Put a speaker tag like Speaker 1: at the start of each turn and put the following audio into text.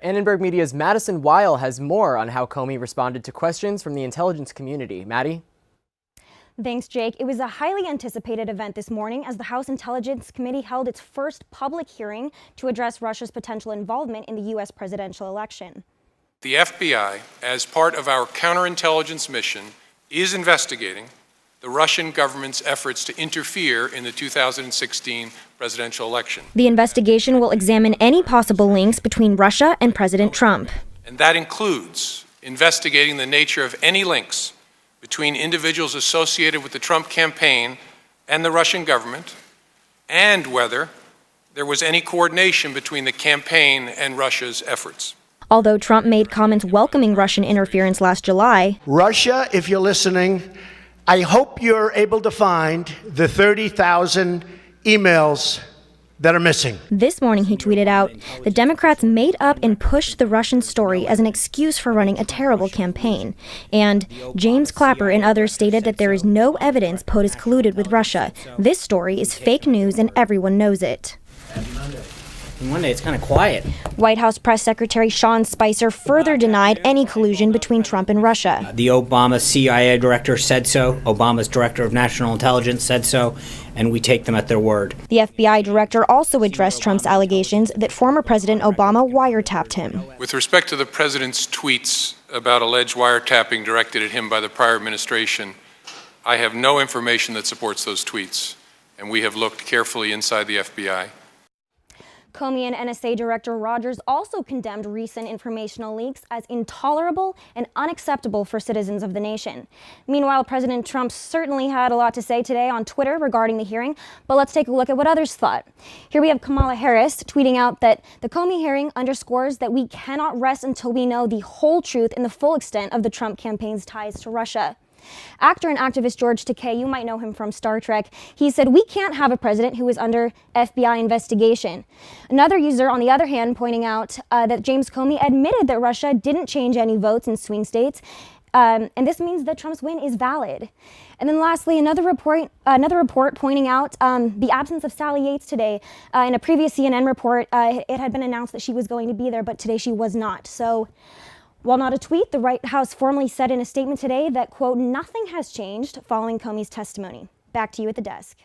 Speaker 1: Annenberg Media's Madison Weil has more on how Comey responded to questions from the intelligence community. Maddie?
Speaker 2: Thanks, Jake. It was a highly anticipated event this morning as the House Intelligence Committee held its first public hearing to address Russia's potential involvement in the U.S. presidential election.
Speaker 3: The FBI, as part of our counterintelligence mission, is investigating the Russian government's efforts to interfere in the 2016 presidential election.
Speaker 2: The investigation will examine any possible links between Russia and President Trump.
Speaker 3: And that includes investigating the nature of any links between individuals associated with the Trump campaign and the Russian government, and whether there was any coordination between the campaign and Russia's efforts.
Speaker 2: Although Trump made comments welcoming Russian interference last July,
Speaker 4: Russia, if you're listening, I hope you're able to find the 30,000 emails that are missing.
Speaker 2: This morning he tweeted out, "The Democrats made up and pushed the Russian story as an excuse for running a terrible campaign." And James Clapper and others stated that there is no evidence POTUS colluded with Russia. This story is fake news and everyone knows it.
Speaker 5: Monday, it's kind of quiet.
Speaker 2: White House Press Secretary Sean Spicer further denied any collusion between Trump and Russia.
Speaker 5: The Obama CIA director said so. Obama's director of national intelligence said so, and we take them at their word.
Speaker 2: The FBI director also addressed Trump's allegations that former President Obama wiretapped him.
Speaker 3: With respect to the president's tweets about alleged wiretapping directed at him by the prior administration, I have no information that supports those tweets, and we have looked carefully inside the FBI.
Speaker 2: Comey and NSA Director Rogers also condemned recent informational leaks as intolerable and unacceptable for citizens of the nation. Meanwhile, President Trump certainly had a lot to say today on Twitter regarding the hearing, but let's take a look at what others thought. Here we have Kamala Harris tweeting out that the Comey hearing underscores that we cannot rest until we know the whole truth and the full extent of the Trump campaign's ties to Russia. Actor and activist George Takei, you might know him from Star Trek, he said, "We can't have a president who is under FBI investigation." Another user, on the other hand, pointing out that James Comey admitted that Russia didn't change any votes in swing states, and this means that Trump's win is valid. And then lastly, another report pointing out the absence of Sally Yates today. In a previous CNN report, it had been announced that she was going to be there, but today she was not. So, while not a tweet, the White House formally said in a statement today that, quote, "nothing has changed following Comey's testimony." Back to you at the desk.